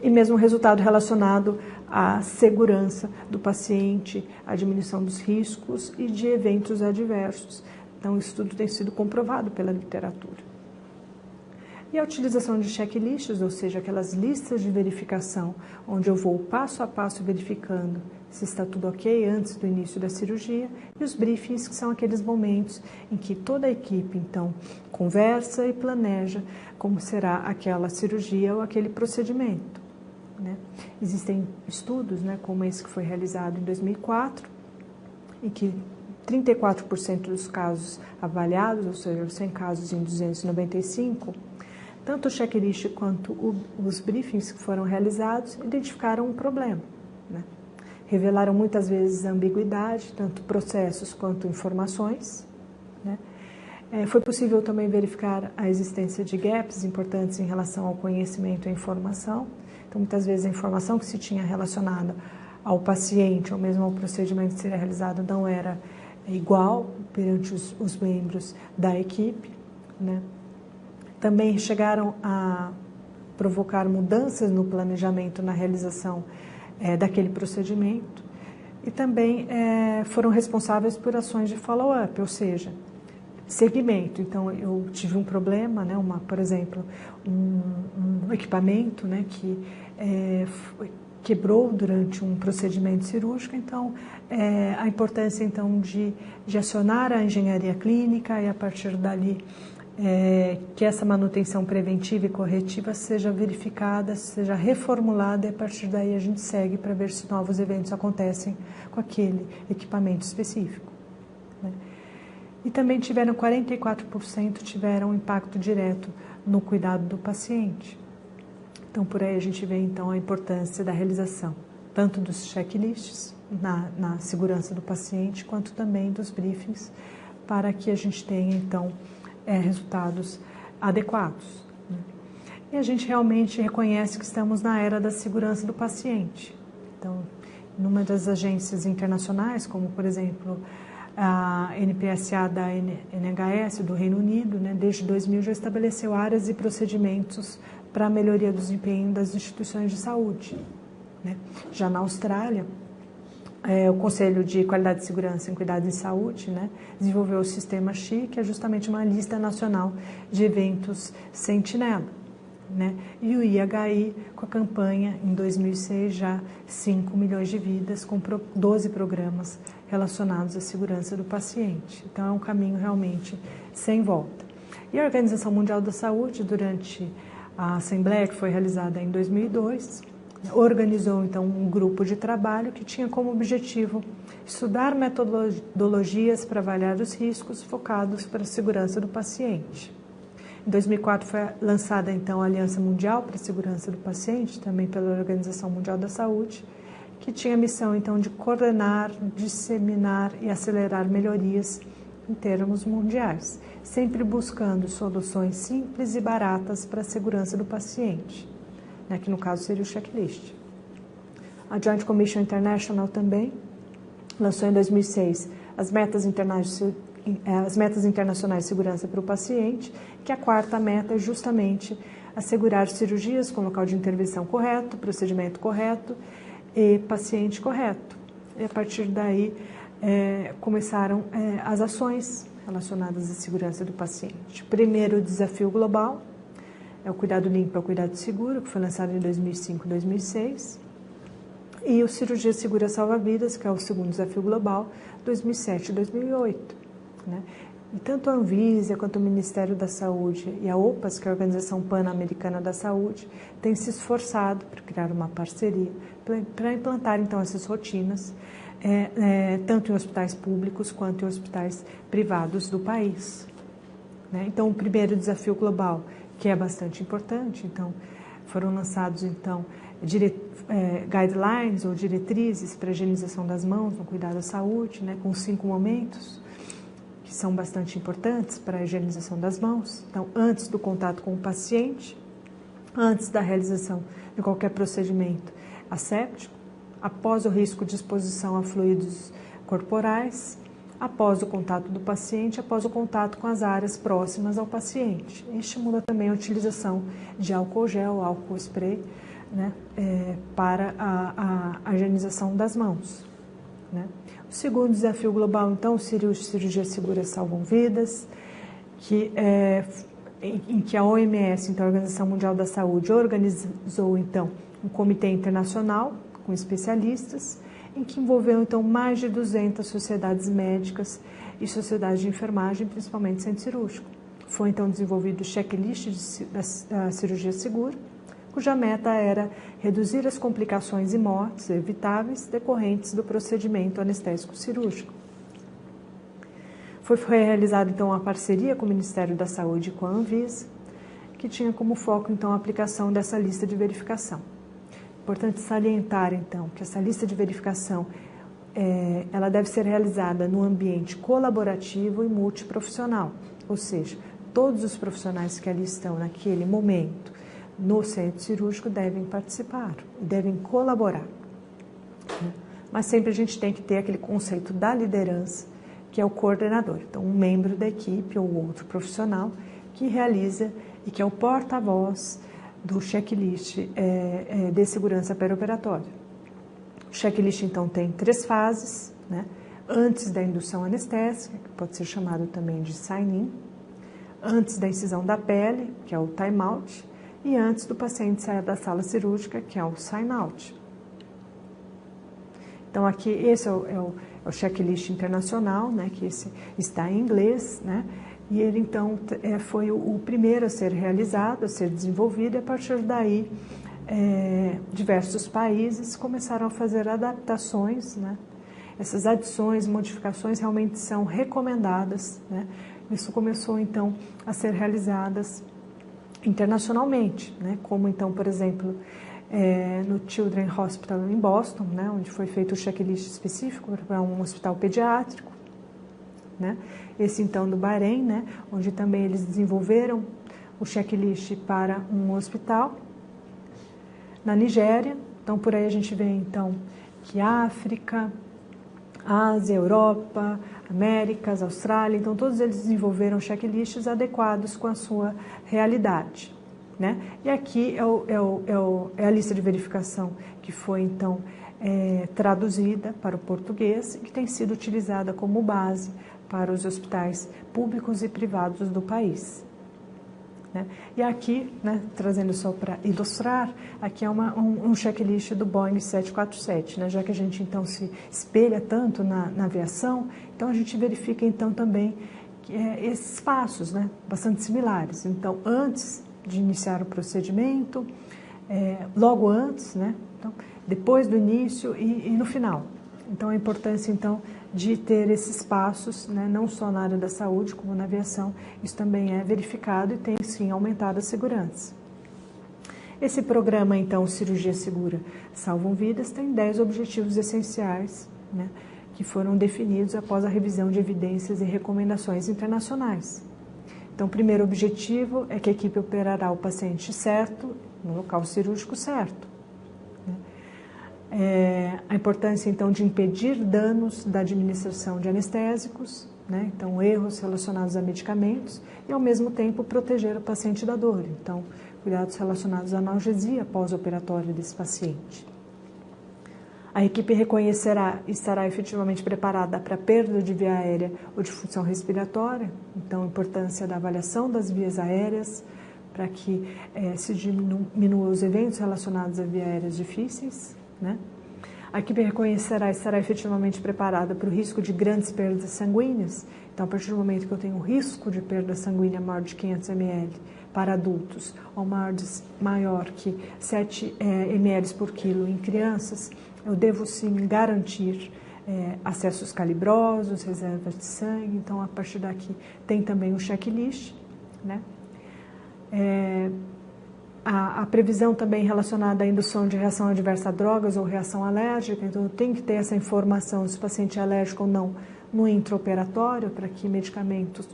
E mesmo o resultado relacionado à segurança do paciente, à diminuição dos riscos e de eventos adversos. Então, isso tudo tem sido comprovado pela literatura. E a utilização de checklists, ou seja, aquelas listas de verificação, onde eu vou passo a passo verificando se está tudo ok antes do início da cirurgia, e os briefings, que são aqueles momentos em que toda a equipe, então, conversa e planeja como será aquela cirurgia ou aquele procedimento, né? Existem estudos, né, como esse que foi realizado em 2004, em que 34% dos casos avaliados, ou seja, 100 casos em 295, tanto o checklist quanto os briefings que foram realizados identificaram um problema, né? Revelaram muitas vezes ambiguidade, tanto processos quanto informações, né? Foi possível também verificar a existência de gaps importantes em relação ao conhecimento e à informação. Então, muitas vezes a informação que se tinha relacionada ao paciente ou mesmo ao procedimento que seria realizado não era igual perante os membros da equipe, né? Também chegaram a provocar mudanças no planejamento, na realização daquele procedimento, e também foram responsáveis por ações de follow-up, ou seja, seguimento. Então, eu tive um problema, né, por exemplo, um equipamento, né, que quebrou durante um procedimento cirúrgico. Então, a importância então de acionar a engenharia clínica e, a partir dali, que essa manutenção preventiva e corretiva seja verificada, seja reformulada, e a partir daí a gente segue para ver se novos eventos acontecem com aquele equipamento específico, né? E também 44% tiveram impacto direto no cuidado do paciente. Então, por aí a gente vê então a importância da realização tanto dos checklists na segurança do paciente, quanto também dos briefings, para que a gente tenha então resultados adequados, né? E a gente realmente reconhece que estamos na era da segurança do paciente. Então, numa das agências internacionais, como por exemplo a NPSA da NHS do Reino Unido, né, desde 2000 já estabeleceu áreas e procedimentos para a melhoria do desempenho das instituições de saúde, né? Já na Austrália, o Conselho de Qualidade e Segurança em Cuidados em Saúde, né, desenvolveu o Sistema XI, que é justamente uma lista nacional de eventos sentinela, né, e o IHI com a campanha, em 2006, já 5 milhões de vidas, com 12 programas relacionados à segurança do paciente. Então, é um caminho realmente sem volta. E a Organização Mundial da Saúde, durante a Assembleia, que foi realizada em 2002, organizou, então, um grupo de trabalho que tinha como objetivo estudar metodologias para avaliar os riscos focados para a segurança do paciente. Em 2004 foi lançada, então, a Aliança Mundial para a Segurança do Paciente, também pela Organização Mundial da Saúde, que tinha a missão, então, de coordenar, disseminar e acelerar melhorias em termos mundiais, sempre buscando soluções simples e baratas para a segurança do paciente, né, que no caso seria o checklist. A Joint Commission International também lançou em 2006 as metas internacionais de segurança para o paciente, que a quarta meta é justamente assegurar cirurgias com local de intervenção correto, procedimento correto e paciente correto. E a partir daí começaram as ações relacionadas à segurança do paciente. O primeiro desafio global é o Cuidado Limpo, é o Cuidado Seguro, que foi lançado em 2005 e 2006. E o Cirurgia Segura Salva Vidas, que é o segundo desafio global, 2007 e 2008. Né? E tanto a Anvisa quanto o Ministério da Saúde e a OPAS, que é a Organização Pan-Americana da Saúde, têm se esforçado para criar uma parceria, para implantar, então, essas rotinas, tanto em hospitais públicos quanto em hospitais privados do país. Né? Então, o primeiro desafio global, que é bastante importante, então, foram lançados, então, guidelines ou diretrizes para a higienização das mãos no cuidado à saúde, né, com 5 momentos, que são bastante importantes para a higienização das mãos. Então, antes do contato com o paciente, antes da realização de qualquer procedimento asséptico, após o risco de exposição a fluidos corporais, após o contato do paciente, após o contato com as áreas próximas ao paciente. E estimula também a utilização de álcool gel, álcool spray, né, para a higienização das mãos. Né. O segundo desafio global, então, cirurgia segura salvam vidas, em que a OMS, então, a Organização Mundial da Saúde, organizou, então, um comitê internacional com especialistas, em que envolveu, então, mais de 200 sociedades médicas e sociedades de enfermagem, principalmente centro cirúrgico. Foi, então, desenvolvido o checklist da cirurgia segura, cuja meta era reduzir as complicações e mortes evitáveis decorrentes do procedimento anestésico cirúrgico. Foi realizada, então, a parceria com o Ministério da Saúde e com a Anvisa, que tinha como foco, então, a aplicação dessa lista de verificação. Importante salientar, então, que essa lista de verificação ela deve ser realizada no ambiente colaborativo e multiprofissional, ou seja, todos os profissionais que ali estão naquele momento no centro cirúrgico devem participar, devem colaborar. Mas sempre a gente tem que ter aquele conceito da liderança, que é o coordenador. Então, um membro da equipe ou outro profissional que realiza e que é o porta-voz do checklist de segurança perioperatória. O checklist, então, tem 3 fases, né? Antes da indução anestésica, que pode ser chamado também de sign-in, antes da incisão da pele, que é o time-out, e antes do paciente sair da sala cirúrgica, que é o sign-out. Então, aqui, esse é o checklist internacional, né? Que esse está em inglês, né? E ele, então, foi o primeiro a ser realizado, a ser desenvolvido, e a partir daí, diversos países começaram a fazer adaptações, né? Essas adições, modificações realmente são recomendadas, né? Isso começou, então, a ser realizadas internacionalmente, né? Como, então, por exemplo, no Children's Hospital em Boston, né? Onde foi feito o checklist específico para um hospital pediátrico, né? Esse, então, do Bahrein, né? Onde também eles desenvolveram o checklist para um hospital. Na Nigéria, então, por aí a gente vê, então, que África, Ásia, Europa, Américas, Austrália, então, todos eles desenvolveram checklists adequados com a sua realidade, né? E aqui é a lista de verificação que foi, então, traduzida para o português e que tem sido utilizada como base para os hospitais públicos e privados do país. Né? E aqui, né, trazendo só para ilustrar, aqui é um checklist do Boeing 747, né? Já que a gente então se espelha tanto na aviação, então a gente verifica então também esses passos, né, bastante similares. Então, antes de iniciar o procedimento, logo antes, né, então, depois do início e no final. Então, a importância então de ter esses passos, né, não só na área da saúde, como na aviação, isso também é verificado e tem sim aumentado a segurança. Esse programa, então, Cirurgia Segura Salvam Vidas, tem 10 objetivos essenciais, né, que foram definidos após a revisão de evidências e recomendações internacionais. Então, o primeiro objetivo é que a equipe operará o paciente certo, no local cirúrgico certo. A importância, então, de impedir danos da administração de anestésicos, né? Então, erros relacionados a medicamentos e, ao mesmo tempo, proteger o paciente da dor. Então, cuidados relacionados à analgesia pós-operatória desse paciente. A equipe reconhecerá e estará efetivamente preparada para perda de via aérea ou de função respiratória. Então, a importância da avaliação das vias aéreas para que se diminua os eventos relacionados a vias aéreas difíceis. Né? A equipe reconhecerá e estará efetivamente preparada para o risco de grandes perdas sanguíneas. Então, a partir do momento que eu tenho um risco de perda sanguínea maior de 500 ml para adultos ou maior que 7 ml por quilo em crianças, eu devo sim garantir acessos calibrosos, reservas de sangue. Então, a partir daqui tem também um checklist, né? A previsão também relacionada à indução de reação adversa a drogas ou reação alérgica, então tem que ter essa informação se o paciente é alérgico ou não no intraoperatório, para que medicamentos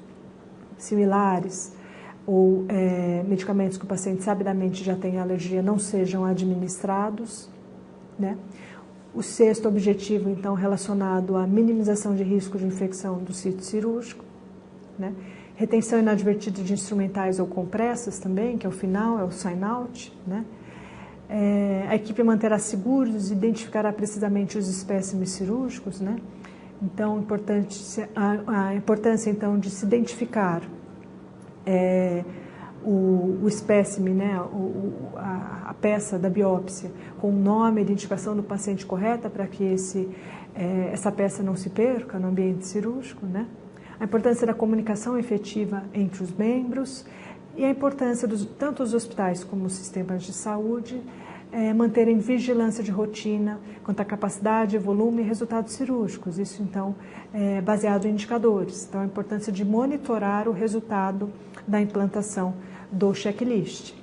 similares ou medicamentos que o paciente sabidamente já tem alergia não sejam administrados, né? O sexto objetivo, então, relacionado à minimização de risco de infecção do sítio cirúrgico, né? Retenção inadvertida de instrumentais ou compressas também, que é o final, é o sign-out, né? A equipe manterá seguros, identificará precisamente os espécimes cirúrgicos, né? Então, a importância, então, de se identificar o espécime, né? A peça da biópsia com o nome e identificação do paciente correta para que essa peça não se perca no ambiente cirúrgico, né? A importância da comunicação efetiva entre os membros e a importância tanto os hospitais como os sistemas de saúde manterem vigilância de rotina quanto à capacidade, volume e resultados cirúrgicos. Isso, então, é baseado em indicadores. Então, a importância de monitorar o resultado da implantação do checklist.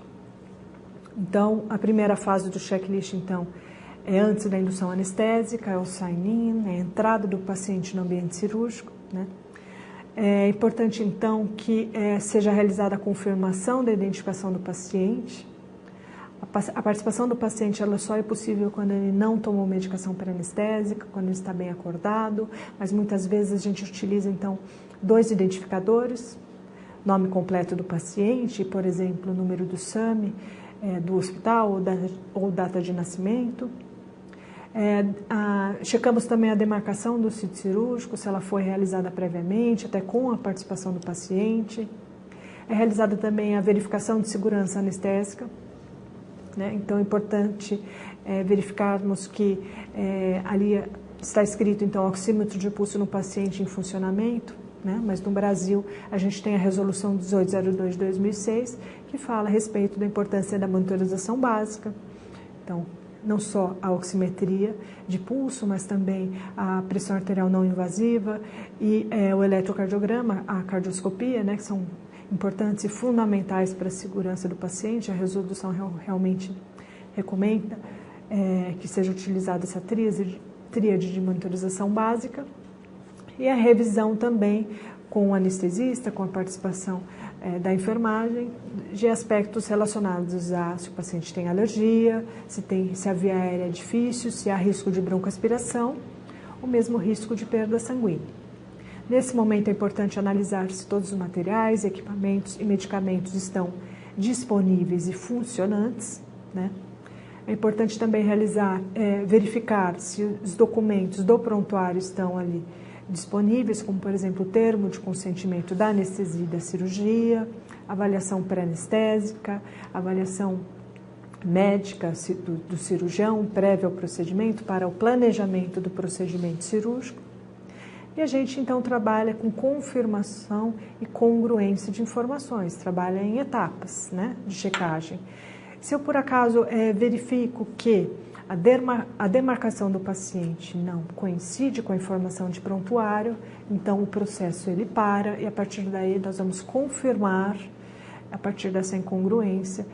Então, a primeira fase do checklist, então, é antes da indução anestésica, é o sign-in, é a entrada do paciente no ambiente cirúrgico, né? É importante, então, que seja realizada a confirmação da identificação do paciente. A participação do paciente ela só é possível quando ele não tomou medicação pré-anestésica, quando ele está bem acordado, mas muitas vezes a gente utiliza, então, 2 identificadores, nome completo do paciente, por exemplo, o número do SAMI do hospital ou data de nascimento. Checamos também a demarcação do sítio cirúrgico, se ela foi realizada previamente, até com a participação do paciente. É realizada também a verificação de segurança anestésica, né? Então, é importante verificarmos que ali está escrito, então, oxímetro de pulso no paciente em funcionamento, né? Mas no Brasil a gente tem a resolução 1802 de 2006, que fala a respeito da importância da monitorização básica. Então, não só a oximetria de pulso, mas também a pressão arterial não invasiva e o eletrocardiograma, a cardioscopia, né, que são importantes e fundamentais para a segurança do paciente. A resolução realmente recomenda que seja utilizada essa tríade de monitorização básica e a revisão também com o anestesista, com a participação da enfermagem, de aspectos relacionados a se o paciente tem alergia, se a via aérea é difícil, se há risco de broncoaspiração, ou mesmo risco de perda sanguínea. Nesse momento é importante analisar se todos os materiais, equipamentos e medicamentos estão disponíveis e funcionantes, né? É importante também verificar se os documentos do prontuário estão ali disponíveis, como, por exemplo, o termo de consentimento da anestesia e da cirurgia, avaliação pré-anestésica, avaliação médica do cirurgião prévio ao procedimento para o planejamento do procedimento cirúrgico. E a gente, então, trabalha com confirmação e congruência de informações, trabalha em etapas, né, de checagem. Se eu, por acaso, verifico que a demarcação do paciente não coincide com a informação de prontuário, então o processo ele para e a partir daí nós vamos confirmar, a partir dessa incongruência,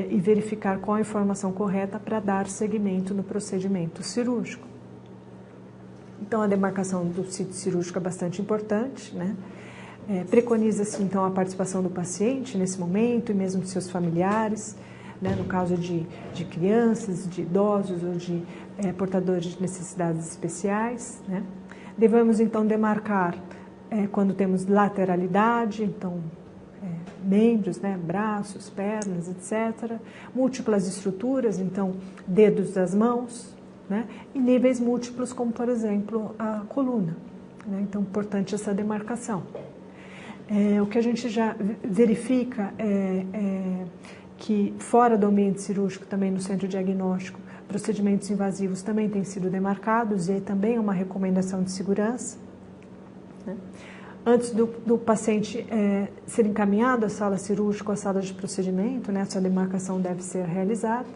e verificar qual a informação correta para dar seguimento no procedimento cirúrgico. Então, a demarcação do sítio cirúrgico é bastante importante, né? Preconiza-se, então, a participação do paciente nesse momento e mesmo de seus familiares, né? No caso de crianças, de idosos ou de portadores de necessidades especiais, né? Devemos, então, demarcar quando temos lateralidade, então, membros, né? Braços, pernas, etc. Múltiplas estruturas, então, dedos das mãos, né? E níveis múltiplos, como, por exemplo, a coluna, né? Então, importante essa demarcação. O que a gente já verifica que fora do ambiente cirúrgico, também no centro diagnóstico, procedimentos invasivos também têm sido demarcados e também é uma recomendação de segurança, né? Antes do paciente ser encaminhado à sala cirúrgica ou à sala de procedimento, né, essa demarcação deve ser realizada.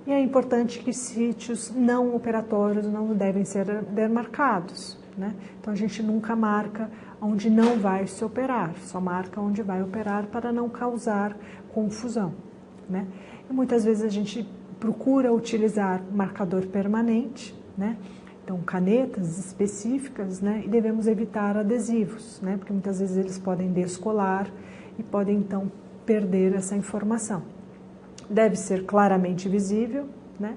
E é importante que sítios não operatórios não devem ser demarcados, né? Então, a gente nunca marca onde não vai se operar, só marca onde vai operar para não causar confusão, né? E muitas vezes a gente procura utilizar marcador permanente, né? Então, canetas específicas, né? E devemos evitar adesivos, né? Porque muitas vezes eles podem descolar e podem, então, perder essa informação. Deve ser claramente visível, né?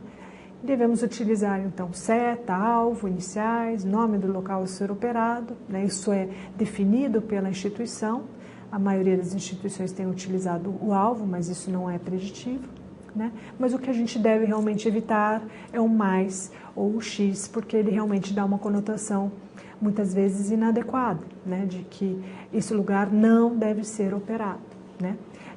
Devemos utilizar, então, seta, alvo, iniciais, nome do local a ser operado, né? Isso é definido pela instituição. A maioria das instituições tem utilizado o alvo, mas isso não é preditivo, né? Mas o que a gente deve realmente evitar é o mais ou o X, porque ele realmente dá uma conotação, muitas vezes, inadequada, né? De que esse lugar não deve ser operado, né?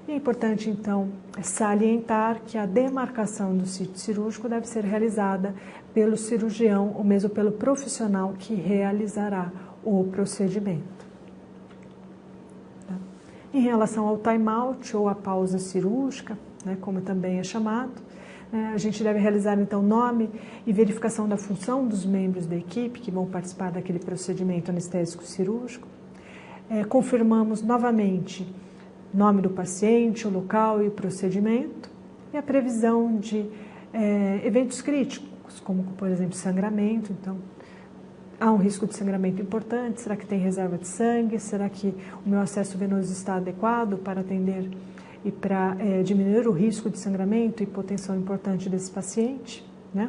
E é importante, então, salientar que a demarcação do sítio cirúrgico deve ser realizada pelo cirurgião ou mesmo pelo profissional que realizará o procedimento. Tá? Em relação ao time-out ou a pausa cirúrgica, né, como também é chamado, a gente deve realizar, então, nome e verificação da função dos membros da equipe que vão participar daquele procedimento anestésico cirúrgico. Confirmamos novamente nome do paciente, o local e o procedimento, e a previsão de eventos críticos, como, por exemplo, sangramento. Então, há um risco de sangramento importante, será que tem reserva de sangue, será que o meu acesso venoso está adequado para atender e para diminuir o risco de sangramento e hipotensão importante desse paciente, né?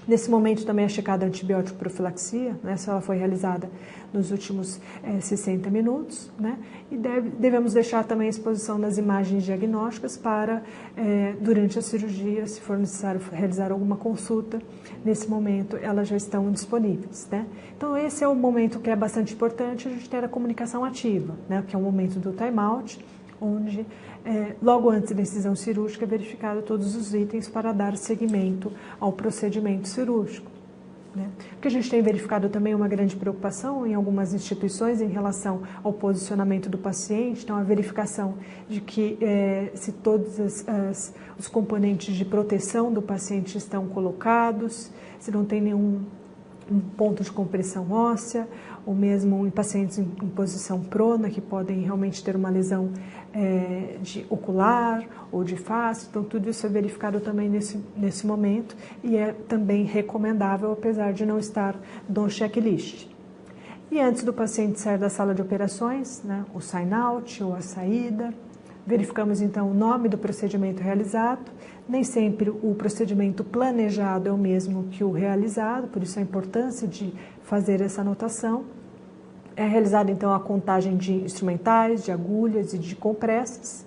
Nesse momento também é checada a antibiótico profilaxia, né, se ela foi realizada nos últimos 60 minutos, né, e devemos deixar também a exposição das imagens diagnósticas para, durante a cirurgia, se for necessário realizar alguma consulta, nesse momento elas já estão disponíveis, né. Então, esse é o momento que é bastante importante, a gente ter a comunicação ativa, né, que é o momento do time-out, onde logo antes da decisão cirúrgica é verificado todos os itens para dar seguimento ao procedimento cirúrgico, né? O que a gente tem verificado também é uma grande preocupação em algumas instituições em relação ao posicionamento do paciente, então a verificação de que se todos os componentes de proteção do paciente estão colocados, se não tem nenhum ponto de compressão óssea, ou mesmo em pacientes em posição prona, que podem realmente ter uma lesão de ocular ou de face. Então, tudo isso é verificado também nesse momento e é também recomendável, apesar de não estar no checklist. E antes do paciente sair da sala de operações, né, o sign-out ou a saída, verificamos então o nome do procedimento realizado. Nem sempre o procedimento planejado é o mesmo que o realizado, por isso a importância de fazer essa anotação. É realizada então a contagem de instrumentais, de agulhas e de compressas.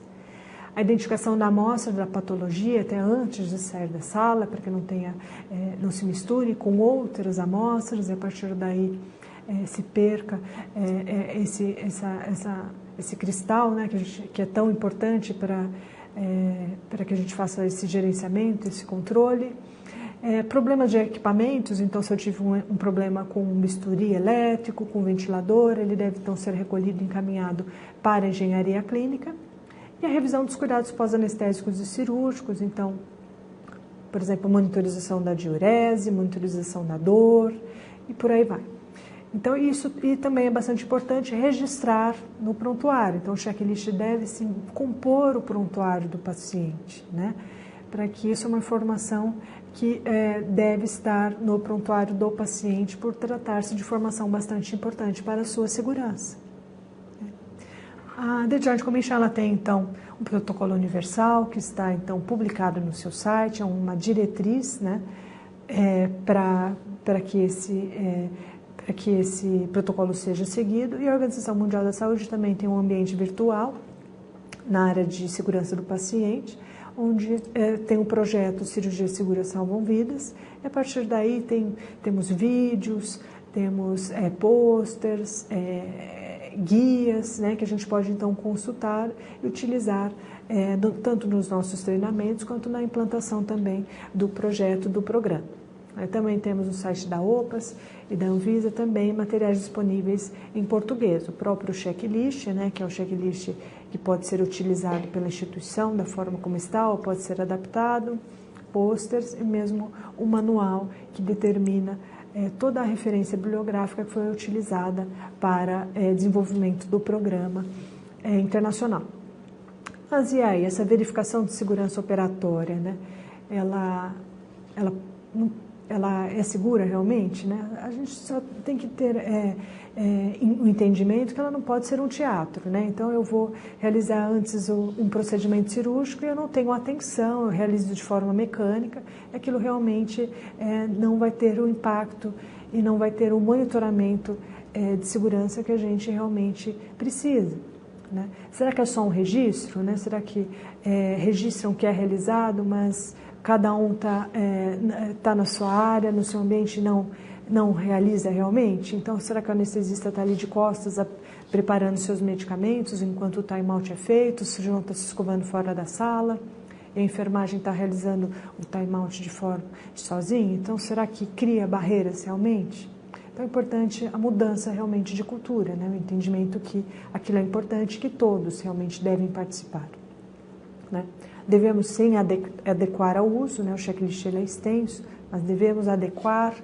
a identificação da amostra da patologia até antes de sair da sala, para que não se misture com outras amostras, e a partir daí se perca esse cristal, né, que é tão importante para que a gente faça esse gerenciamento, esse controle. Problemas de equipamentos, então se eu tive um problema com um bisturi elétrico, com um ventilador, ele deve então ser recolhido e encaminhado para a engenharia clínica. E a revisão dos cuidados pós-anestésicos e cirúrgicos, então, por exemplo, monitorização da diurese, monitorização da dor e por aí vai. Então, isso e também é bastante importante registrar no prontuário. Então, o checklist deve se compor o prontuário do paciente, né? Para que isso é uma informação que deve estar no prontuário do paciente por tratar-se de informação bastante importante para a sua segurança. A The Joint Commission ela tem, então, um protocolo universal que está, então, publicado no seu site, é uma diretriz, né, para que esse protocolo seja seguido, e a Organização Mundial da Saúde também tem um ambiente virtual na área de segurança do paciente, onde tem um projeto Cirurgia Segura Salvam Vidas, e a partir daí temos vídeos, temos posters, guias, né, que a gente pode então consultar e utilizar tanto nos nossos treinamentos quanto na implantação também do projeto, do programa. Também temos no site da OPAS e da Anvisa também materiais disponíveis em português. O próprio checklist, né, que é o checklist que pode ser utilizado pela instituição da forma como está, ou pode ser adaptado, posters e mesmo o manual que determina toda a referência bibliográfica que foi utilizada para desenvolvimento do programa internacional. Mas e aí, essa verificação de segurança operatória, né? Ela é segura realmente, né? A gente só tem que ter um entendimento que ela não pode ser um teatro, né? Então eu vou realizar antes um procedimento cirúrgico e eu não tenho atenção, eu realizo de forma mecânica, aquilo realmente não vai ter o impacto e não vai ter o monitoramento de segurança que a gente realmente precisa, né? Será que é só um registro, né? Será que registram o que é realizado, mas cada um tá na sua área, no seu ambiente, não realiza realmente? Então, será que o anestesista está ali de costas preparando seus medicamentos enquanto o time-out é feito, o cirurgião está se escovando fora da sala e a enfermagem está realizando o time-out de forma sozinha? Então, será que cria barreiras realmente? Então, é importante a mudança realmente de cultura, né? O entendimento que aquilo é importante, que todos realmente devem participar, né? Devemos sim adequar ao uso, né? O checklist é extenso, mas devemos adequar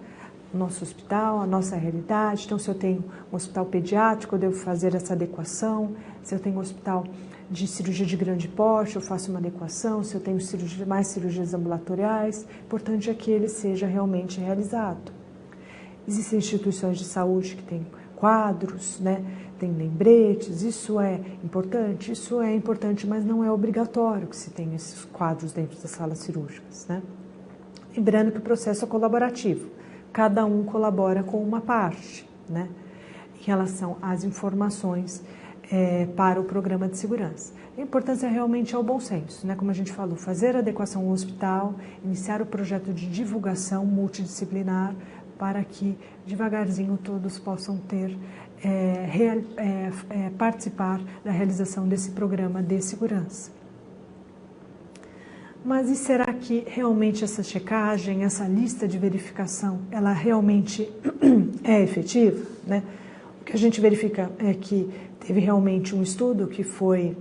o nosso hospital, a nossa realidade. Então, se eu tenho um hospital pediátrico, eu devo fazer essa adequação. Se eu tenho um hospital de cirurgia de grande porte, eu faço uma adequação. Se eu tenho mais cirurgias ambulatoriais, o importante é que ele seja realmente realizado. Existem instituições de saúde que têm quadros, né? Tem lembretes, isso é importante, mas não é obrigatório que se tenha esses quadros dentro das salas cirúrgicas, né? Lembrando que o processo é colaborativo, cada um colabora com uma parte, né, em relação às informações para o programa de segurança. A importância realmente é o bom senso, né? Como a gente falou, fazer a adequação ao hospital, iniciar o projeto de divulgação multidisciplinar para que devagarzinho todos possam ter participar da realização desse programa de segurança. Mas e será que realmente essa checagem, essa lista de verificação, ela realmente é efetiva, né? O que a gente verifica é que teve realmente um estudo que foi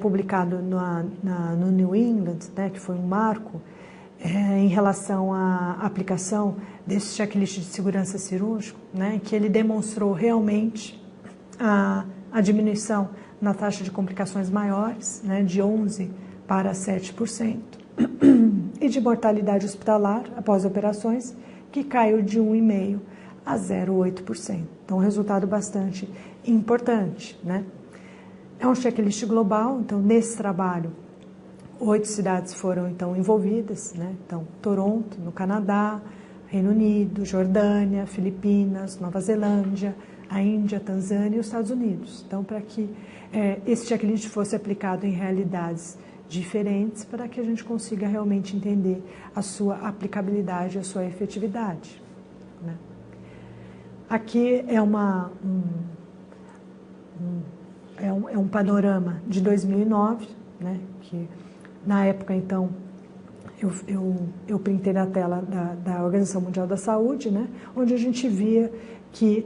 publicado no New England, né, que foi um marco em relação à aplicação desse checklist de segurança cirúrgico, né, que ele demonstrou realmente a diminuição na taxa de complicações maiores, né, de 11% para 7%, e de mortalidade hospitalar após operações, que caiu de 1,5% a 0,8%. Então, um resultado bastante importante, né? É um checklist global, então, nesse trabalho, 8 cidades foram, então, envolvidas, né? Então, Toronto, no Canadá, Reino Unido, Jordânia, Filipinas, Nova Zelândia, a Índia, Tanzânia e os Estados Unidos. Então, para que esse checklist fosse aplicado em realidades diferentes, para que a gente consiga realmente entender a sua aplicabilidade, a sua efetividade, né? Aqui é um panorama de 2009, né, que na época, então, eu printei na tela da Organização Mundial da Saúde, né, onde a gente via que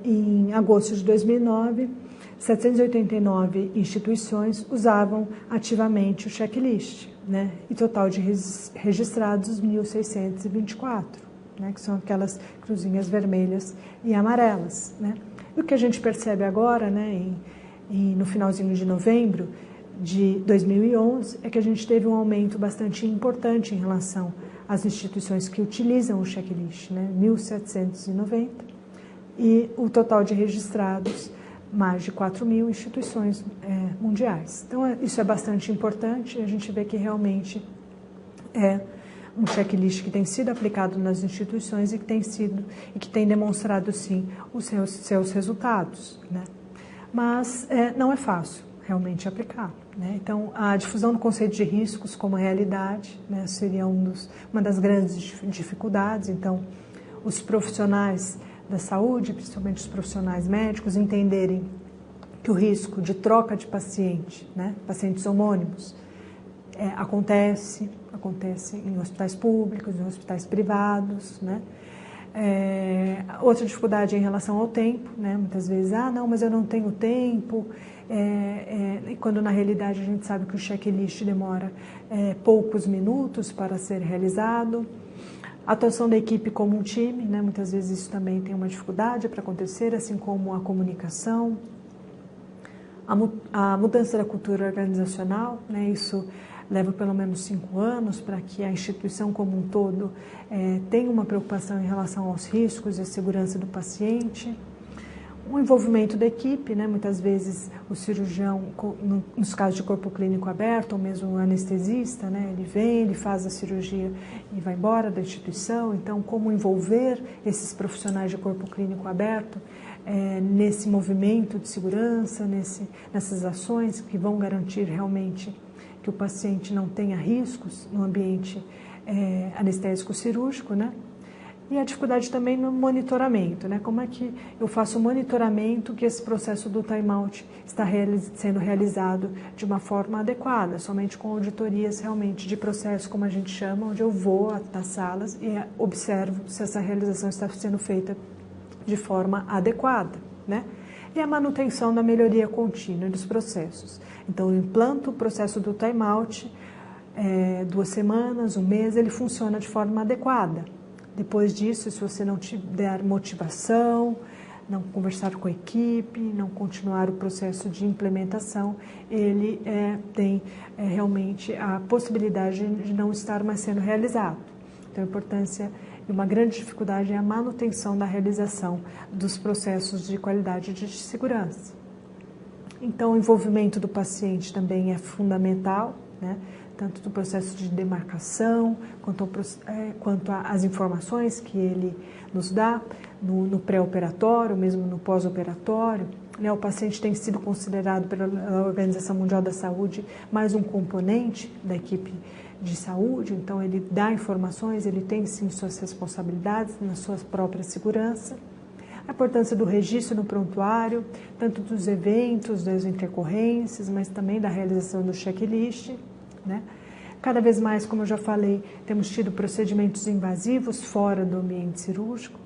em agosto de 2009, 789 instituições usavam ativamente o checklist, né, e total de registrados 1.624, né, que são aquelas cruzinhas vermelhas e amarelas, né. E o que a gente percebe agora, né, no finalzinho de novembro de 2011, é que a gente teve um aumento bastante importante em relação às instituições que utilizam o checklist, né, 1.790, e o total de registrados, mais de 4.000 instituições mundiais. Então, isso é bastante importante, e a gente vê que realmente é um checklist que tem sido aplicado nas instituições e que tem demonstrado, sim, os seus resultados, né? Mas não é fácil realmente aplicá-lo, né? Então, a difusão do conceito de riscos como realidade, né, seria uma das grandes dificuldades. Então, os profissionais da saúde, principalmente os profissionais médicos, entenderem que o risco de troca de paciente, né, pacientes homônimos, acontece em hospitais públicos, em hospitais privados, né? Outra dificuldade é em relação ao tempo, né? Muitas vezes, não, mas eu não tenho tempo, e quando na realidade a gente sabe que o checklist demora poucos minutos para ser realizado. A atuação da equipe como um time, né? Muitas vezes isso também tem uma dificuldade para acontecer, assim como a comunicação. A mudança da cultura organizacional, né? Isso leva pelo menos 5 anos para que a instituição como um todo tenha uma preocupação em relação aos riscos e à segurança do paciente. O envolvimento da equipe, né? Muitas vezes o cirurgião, nos casos de corpo clínico aberto, ou mesmo o anestesista, né? Ele vem, ele faz a cirurgia e vai embora da instituição. Então, como envolver esses profissionais de corpo clínico aberto nesse movimento de segurança, nessas ações que vão garantir realmente que o paciente não tenha riscos no ambiente anestésico cirúrgico, né? E a dificuldade também no monitoramento, né? Como é que eu faço o monitoramento que esse processo do time-out está sendo realizado de uma forma adequada, somente com auditorias realmente de processo, como a gente chama, onde eu vou às salas e observo se essa realização está sendo feita de forma adequada, né? E a manutenção da melhoria contínua dos processos. Então, eu implanto o processo do time-out, 2 semanas, 1 mês, ele funciona de forma adequada. Depois disso, se você não tiver motivação, não conversar com a equipe, não continuar o processo de implementação, ele tem realmente a possibilidade de não estar mais sendo realizado. Então, a importância e uma grande dificuldade é a manutenção da realização dos processos de qualidade e de segurança. Então, o envolvimento do paciente também é fundamental, né? Tanto do processo de demarcação, quanto às informações que ele nos dá no pré-operatório, mesmo no pós-operatório, né? O paciente tem sido considerado pela Organização Mundial da Saúde mais um componente da equipe de saúde, então ele dá informações, ele tem sim suas responsabilidades na sua própria segurança. A importância do registro no prontuário, tanto dos eventos, das intercorrências, mas também da realização do checklist, né? Cada vez mais, como eu já falei, temos tido procedimentos invasivos fora do ambiente cirúrgico,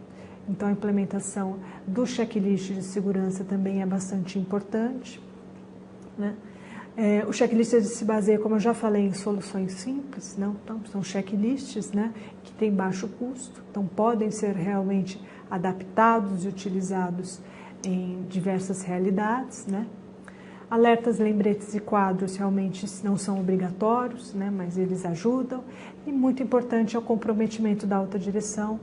então a implementação do checklist de segurança também é bastante importante, né? O checklist se baseia, como eu já falei, em soluções simples, não? Então, são checklists, né, que têm baixo custo, então podem ser realmente adaptados e utilizados em diversas realidades, né? Alertas, lembretes e quadros realmente não são obrigatórios, né, mas eles ajudam. E muito importante é o comprometimento da alta direção,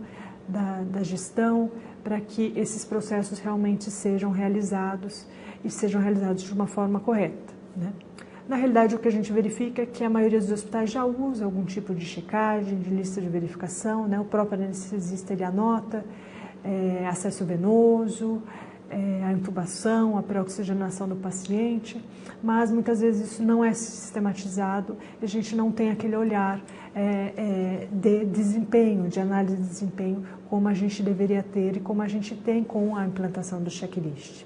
da gestão, para que esses processos realmente sejam realizados e sejam realizados de uma forma correta, né? Na realidade, o que a gente verifica é que a maioria dos hospitais já usa algum tipo de checagem, de lista de verificação, né? O próprio anestesista ele anota acesso venoso, a intubação, a pré-oxigenação do paciente, mas muitas vezes isso não é sistematizado e a gente não tem aquele olhar de desempenho, de análise de desempenho, como a gente deveria ter e como a gente tem com a implantação do checklist.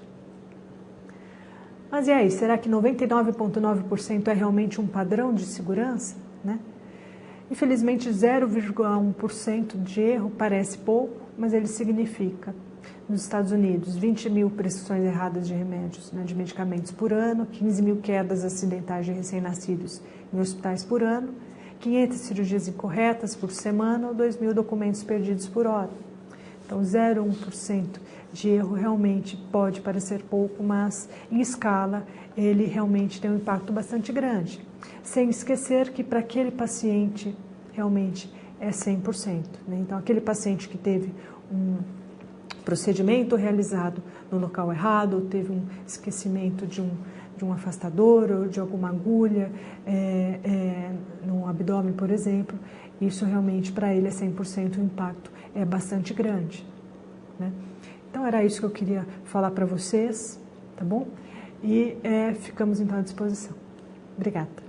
Mas e aí, será que 99,9% é realmente um padrão de segurança, né? Infelizmente, 0,1% de erro parece pouco, mas ele significa, nos Estados Unidos, 20 mil prescrições erradas de remédios, né, de medicamentos por ano, 15 mil quedas acidentais de recém-nascidos em hospitais por ano, 500 cirurgias incorretas por semana ou 2 mil documentos perdidos por hora. Então, 0,1% de erro realmente pode parecer pouco, mas em escala ele realmente tem um impacto bastante grande. Sem esquecer que para aquele paciente realmente é 100%. Né? Então, aquele paciente que teve um procedimento realizado no local errado, ou teve um esquecimento de um afastador ou de alguma agulha no abdômen, por exemplo, isso realmente para ele é 100%, o impacto é bastante grande. Né? Então era isso que eu queria falar para vocês, tá bom? E ficamos então à disposição. Obrigada.